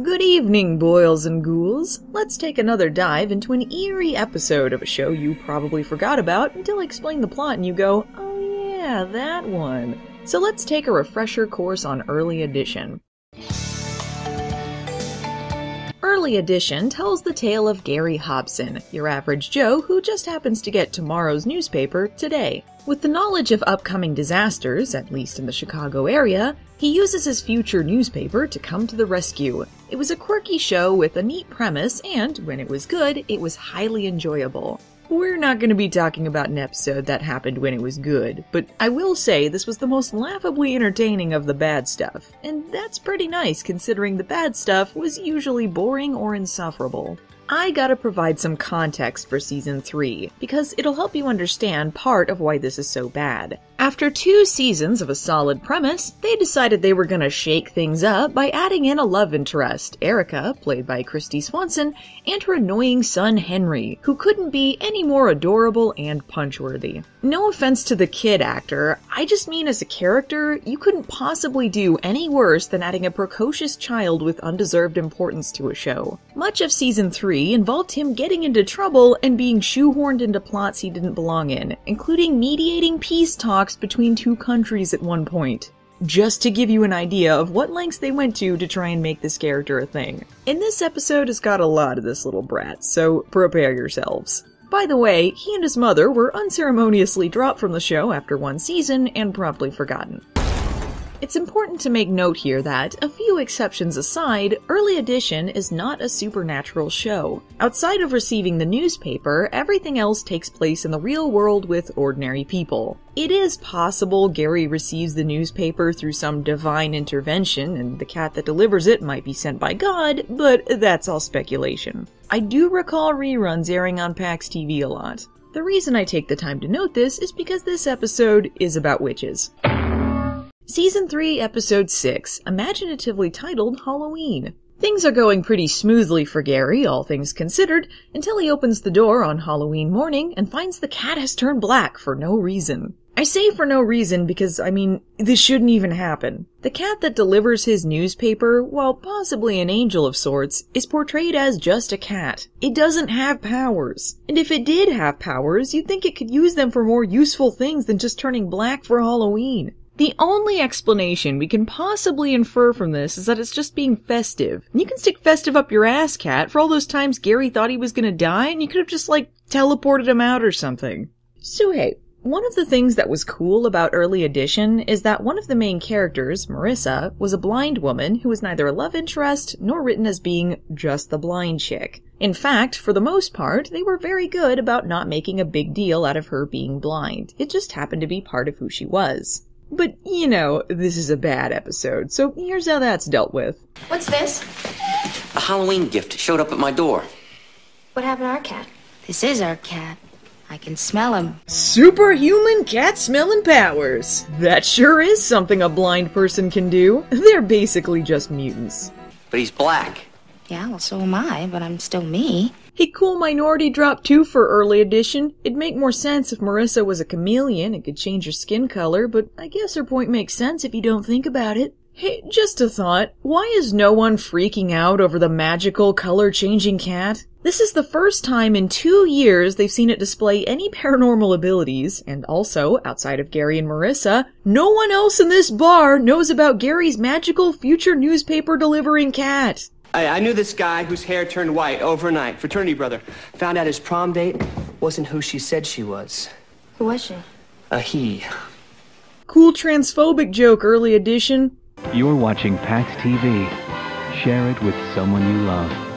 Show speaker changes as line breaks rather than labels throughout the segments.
Good evening, boils and ghouls. Let's take another dive into an eerie episode of a show you probably forgot about until I explain the plot and you go, oh yeah, that one. So let's take a refresher course on Early Edition. Early Edition tells the tale of Gary Hobson, your average Joe who just happens to get tomorrow's newspaper today. With the knowledge of upcoming disasters, at least in the Chicago area, he uses his future newspaper to come to the rescue. It was a quirky show with a neat premise, and when it was good, it was highly enjoyable. We're not going to be talking about an episode that happened when it was good, but I will say this was the most laughably entertaining of the bad stuff, and that's pretty nice considering the bad stuff was usually boring or insufferable. I gotta provide some context for Season 3, because it'll help you understand part of why this is so bad. After 2 seasons of a solid premise, they decided they were gonna shake things up by adding in a love interest, Erica, played by Christy Swanson, and her annoying son Henry, who couldn't be any more adorable and punchworthy. No offense to the kid actor, I just mean as a character, you couldn't possibly do any worse than adding a precocious child with undeserved importance to a show. Much of Season 3 involved him getting into trouble and being shoehorned into plots he didn't belong in, including mediating peace talks between 2 countries at one point. Just to give you an idea of what lengths they went to try and make this character a thing. And this episode has got a lot of this little brat, so prepare yourselves. By the way, he and his mother were unceremoniously dropped from the show after 1 season and promptly forgotten. It's important to make note here that, a few exceptions aside, Early Edition is not a supernatural show. Outside of receiving the newspaper, everything else takes place in the real world with ordinary people. It is possible Gary receives the newspaper through some divine intervention and the cat that delivers it might be sent by God, but that's all speculation. I do recall reruns airing on PAX TV a lot. The reason I take the time to note this is because this episode is about witches. Season 3, Episode 6, imaginatively titled Halloween. Things are going pretty smoothly for Gary, all things considered, until he opens the door on Halloween morning and finds the cat has turned black for no reason. I say for no reason because, this shouldn't even happen. The cat that delivers his newspaper, while possibly an angel of sorts, is portrayed as just a cat. It doesn't have powers. And if it did have powers, you'd think it could use them for more useful things than just turning black for Halloween. The only explanation we can possibly infer from this is that it's just being festive. And you can stick festive up your ass, cat, for all those times Gary thought he was gonna die and you could have just, teleported him out or something. So hey, one of the things that was cool about Early Edition is that one of the main characters, Marissa, was a blind woman who was neither a love interest nor written as being just the blind chick. In fact, for the most part, they were very good about not making a big deal out of her being blind. It just happened to be part of who she was. But, this is a bad episode, so here's how that's dealt with.
What's this?
A Halloween gift showed up at my door.
What happened to our cat? This is our cat. I can smell him.
Superhuman cat-smelling powers! That sure is something a blind person can do. They're basically just mutants.
But he's black.
Yeah, well, so am I, but I'm still me.
Hey, cool minority drop too for Early Edition. It'd make more sense if Marissa was a chameleon and could change her skin color, but I guess her point makes sense if you don't think about it. Hey, just a thought. Why is no one freaking out over the magical color-changing cat? This is the first time in 2 years they've seen it display any paranormal abilities, and also, outside of Gary and Marissa, no one else in this bar knows about Gary's magical future newspaper-delivering cat.
I knew this guy whose hair turned white overnight, fraternity brother. Found out his prom date wasn't who she said she was.
Who was she?
A he.
Cool transphobic joke, Early Edition.
You're watching PAX TV. Share it with someone you love.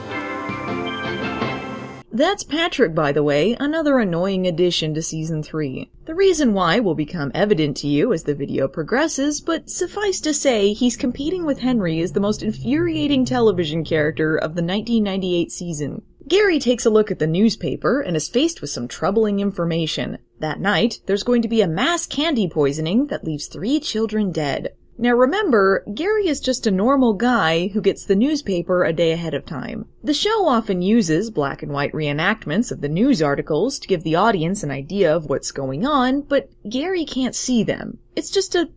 That's Patrick, by the way, another annoying addition to Season 3. The reason why will become evident to you as the video progresses, but suffice to say, he's competing with Henry as the most infuriating television character of the 1998 season. Gary takes a look at the newspaper and is faced with some troubling information. That night, there's going to be a mass candy poisoning that leaves 3 children dead. Now remember, Gary is just a normal guy who gets the newspaper a day ahead of time. The show often uses black and white reenactments of the news articles to give the audience an idea of what's going on, but Gary can't see them. It's just a,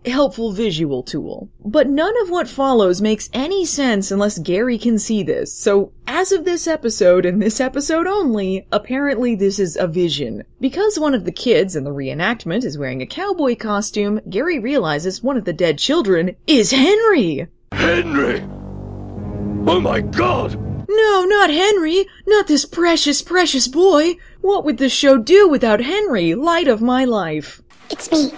helpful visual tool. But none of what follows makes any sense unless Gary can see this. So, as of this episode, and this episode only, apparently this is a vision. Because one of the kids in the reenactment is wearing a cowboy costume, Gary realizes one of the dead children is Henry!
Henry! Oh my God!
No, not Henry! Not this precious, precious boy! What would this show do without Henry, light of my life?
It's me,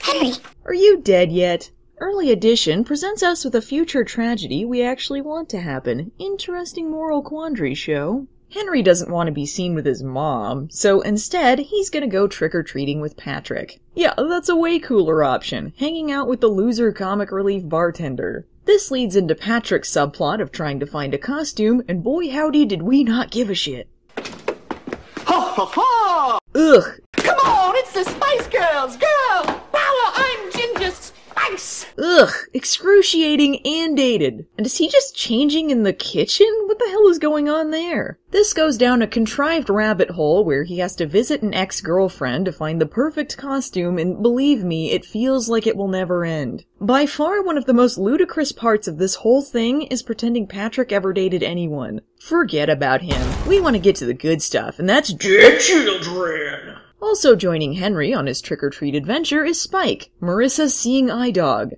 Henry.
Are you dead yet? Early Edition presents us with a future tragedy we actually want to happen. Interesting moral quandary show. Henry doesn't want to be seen with his mom, so instead, he's gonna go trick-or-treating with Patrick. Yeah, that's a way cooler option, hanging out with the loser comic relief bartender. This leads into Patrick's subplot of trying to find a costume, and boy howdy did we not give a shit.
Ha ha ha!
Ugh.
Come on, it's the Spice Girls! Girl power, I'm Ginger Spice!
Ugh, excruciating and dated. And is he just changing in the kitchen? What the hell is going on there? This goes down a contrived rabbit hole where he has to visit an ex-girlfriend to find the perfect costume, and believe me, it feels like it will never end. By far one of the most ludicrous parts of this whole thing is pretending Patrick ever dated anyone. Forget about him. We want to get to the good stuff, and that's dead children! Also joining Henry on his trick-or-treat adventure is Spike, Marissa's seeing eye dog.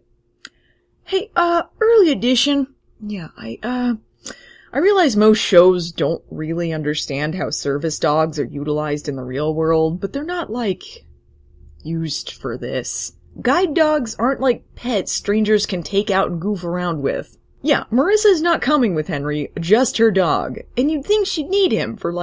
Hey, Early Edition. Yeah, I realize most shows don't really understand how service dogs are utilized in the real world, but they're not, used for this. Guide dogs aren't like pets strangers can take out and goof around with. Yeah, Marissa's not coming with Henry, just her dog. And you'd think she'd need him for,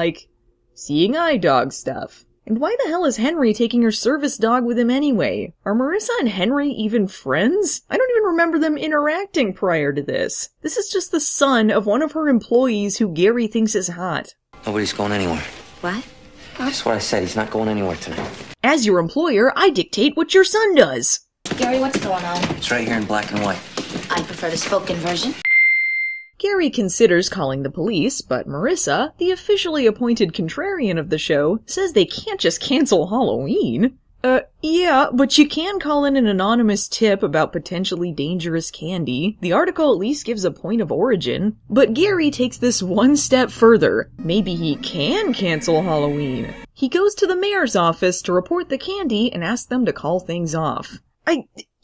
seeing eye dog stuff. And why the hell is Henry taking her service dog with him anyway? Are Marissa and Henry even friends? I don't even remember them interacting prior to this. This is just the son of one of her employees who Gary thinks is hot.
Nobody's going anywhere.
What?
That's what I said. He's not going anywhere tonight.
As your employer, I dictate what your son does.
Gary, what's going on?
It's right here in black and white.
I prefer the spoken version.
Gary considers calling the police, but Marissa, the officially appointed contrarian of the show, says they can't just cancel Halloween. Yeah, but you can call in an anonymous tip about potentially dangerous candy. The article at least gives a point of origin. But Gary takes this one step further. Maybe he can cancel Halloween. He goes to the mayor's office to report the candy and asks them to call things off.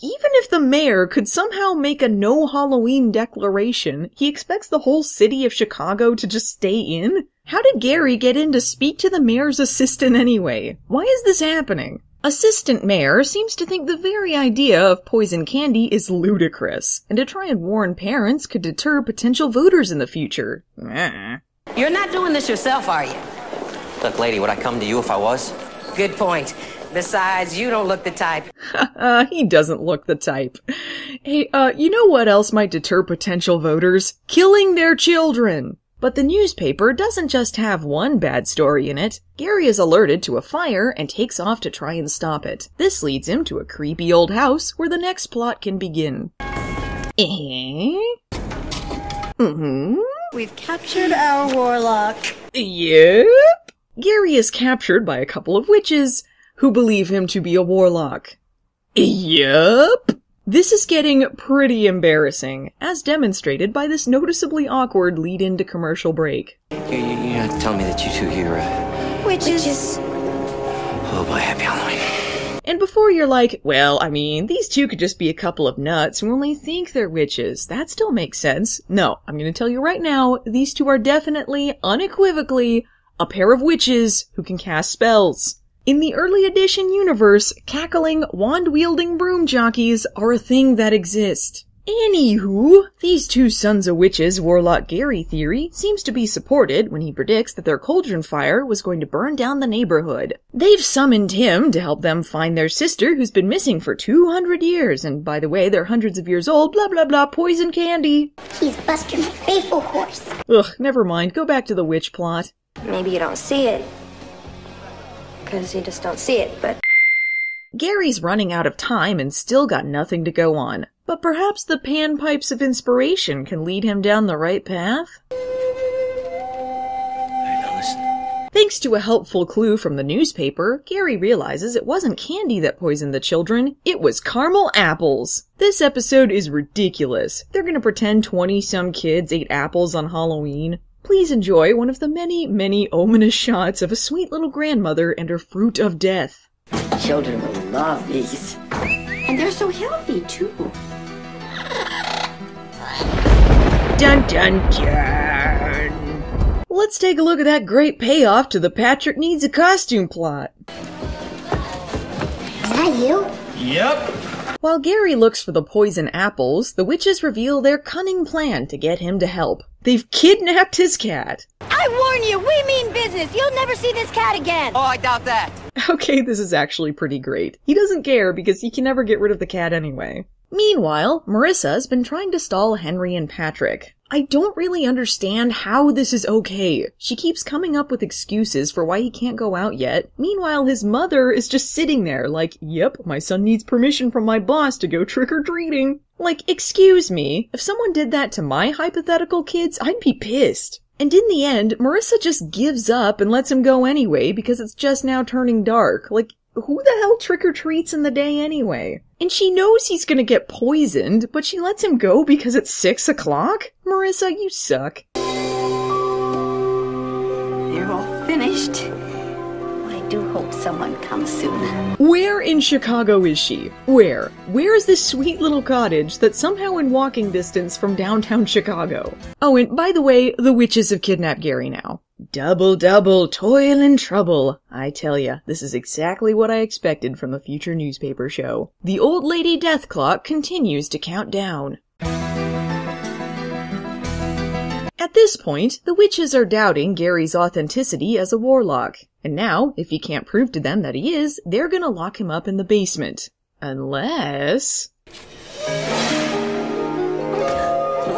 Even if the mayor could somehow make a no Halloween declaration, he expects the whole city of Chicago to just stay in? How did Gary get in to speak to the mayor's assistant anyway? Why is this happening? Assistant Mayor seems to think the very idea of poison candy is ludicrous, and to try and warn parents could deter potential voters in the future.
You're not doing this yourself, are you?
Look, lady, would I come to you if I was?
Good point. Besides, you don't look the type.
He doesn't look the type. Hey, you know what else might deter potential voters? Killing their children! But the newspaper doesn't just have one bad story in it. Gary is alerted to a fire and takes off to try and stop it. This leads him to a creepy old house where the next plot can begin.
We've captured our warlock.
Yep. Gary is captured by a couple of witches who believe him to be a warlock. Yup. This is getting pretty embarrassing, as demonstrated by this noticeably awkward lead-in to commercial break.
You're not telling me that you two here
Witches.
Oh boy, happy Halloween.
And before you're like, well, I mean, these two could just be a couple of nuts who only think they're witches. That still makes sense. No, I'm gonna tell you right now, these two are definitely, unequivocally, a pair of witches who can cast spells. In the early edition universe, cackling, wand-wielding broom jockeys are a thing that exist. Anywho, these two sons of witches Warlock Gary theory seems to be supported when he predicts that their cauldron fire was going to burn down the neighborhood. They've summoned him to help them find their sister who's been missing for 200 years, and by the way, they're hundreds of years old, blah blah blah, poison candy.
He's Buster, my faithful horse.
Ugh, never mind, go back to the witch plot.
Maybe you don't see it. Because you just don't see it, but...
Gary's running out of time and still got nothing to go on. But perhaps the panpipes of inspiration can lead him down the right path?
Hey, now listen.
Thanks to a helpful clue from the newspaper, Gary realizes it wasn't candy that poisoned the children, it was caramel apples. This episode is ridiculous. They're gonna pretend 20-some kids ate apples on Halloween. Please enjoy one of the many, many ominous shots of a sweet little grandmother and her fruit of death.
Children will love these. And they're so healthy, too.
Dun dun dun! Let's take a look at that great payoff to the Patrick needs a costume plot.
Is that you?
Yep.
While Gary looks for the poison apples, the witches reveal their cunning plan to get him to help. They've kidnapped his cat.
I warn you, we mean business. You'll never see this cat again.
Oh, I doubt that.
Okay, this is actually pretty great. He doesn't care because he can never get rid of the cat anyway. Meanwhile, Marissa's been trying to stall Henry and Patrick. I don't really understand how this is okay. She keeps coming up with excuses for why he can't go out yet. Meanwhile, his mother is just sitting there like, yep, my son needs permission from my boss to go trick-or-treating. Like, excuse me, if someone did that to my hypothetical kids, I'd be pissed. And in the end, Marissa just gives up and lets him go anyway because it's just now turning dark. Like, who the hell trick-or-treats in the day anyway? And she knows he's gonna get poisoned, but she lets him go because it's 6 o'clock? Marissa, you suck.
They're all finished. I do hope someone comes soon.
Where in Chicago is she? Where? Where is this sweet little cottage that's somehow in walking distance from downtown Chicago? Oh, and by the way, the witches have kidnapped Gary now. Double, double, toil and trouble. I tell ya, this is exactly what I expected from the future newspaper show. The old lady death clock continues to count down. At this point, the witches are doubting Gary's authenticity as a warlock. And now, if he can't prove to them that he is, they're gonna lock him up in the basement. Unless...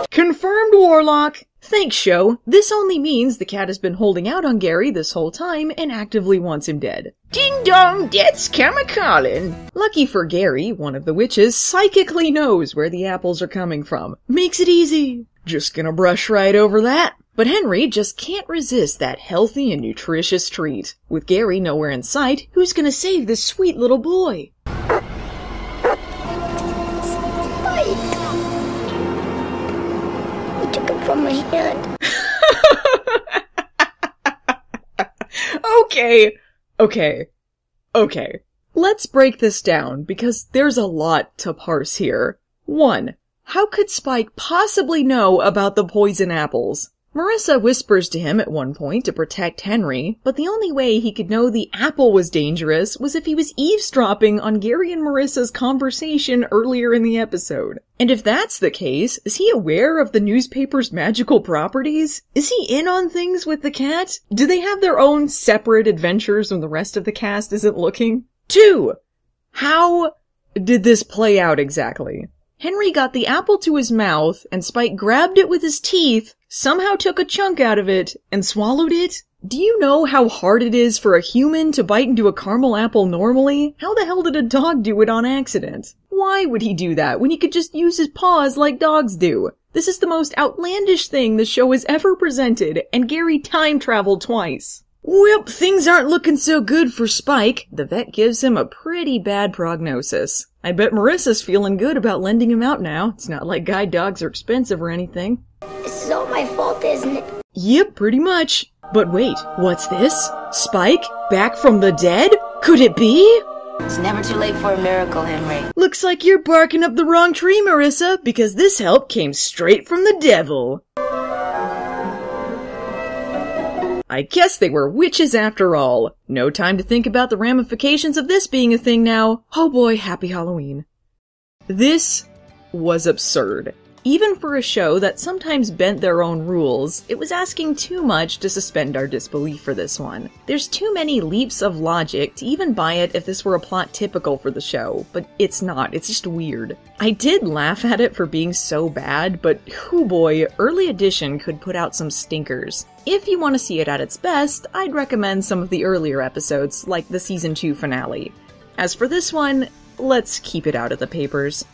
Confirmed warlock! Thanks, show. This only means the cat has been holding out on Gary this whole time and actively wants him dead. Ding dong, death's come a-callin'! Lucky for Gary, one of the witches psychically knows where the apples are coming from. Makes it easy. Just gonna brush right over that. But Henry just can't resist that healthy and nutritious treat. With Gary nowhere in sight, who's gonna save this sweet little boy?
From my hand.
Okay. Let's break this down, because there's a lot to parse here. 1. How could Spike possibly know about the poison apples? Marissa whispers to him at one point to protect Henry, but the only way he could know the apple was dangerous was if he was eavesdropping on Gary and Marissa's conversation earlier in the episode. And if that's the case, is he aware of the newspaper's magical properties? Is he in on things with the cat? Do they have their own separate adventures when the rest of the cast isn't looking? 2. How did this play out exactly? Henry got the apple to his mouth, and Spike grabbed it with his teeth, somehow took a chunk out of it, and swallowed it? Do you know how hard it is for a human to bite into a caramel apple normally? How the hell did a dog do it on accident? Why would he do that when he could just use his paws like dogs do? This is the most outlandish thing the show has ever presented, and Gary time-traveled twice. Well, things aren't looking so good for Spike. The vet gives him a pretty bad prognosis. I bet Marissa's feeling good about lending him out now. It's not like guide dogs are expensive or anything.
This is all my fault, isn't it?
Yep, pretty much. But wait, what's this? Spike? Back from the dead? Could it be?
It's never too late for a miracle, Henry.
Looks like you're barking up the wrong tree, Marissa, because this help came straight from the devil. I guess they were witches after all. No time to think about the ramifications of this being a thing now. Oh boy, happy Halloween. This was absurd. Even for a show that sometimes bent their own rules, it was asking too much to suspend our disbelief for this one. There's too many leaps of logic to even buy it if this were a plot typical for the show, but it's not, it's just weird. I did laugh at it for being so bad, but hoo boy, early edition could put out some stinkers. If you want to see it at its best, I'd recommend some of the earlier episodes, like the Season 2 finale. As for this one, let's keep it out of the papers.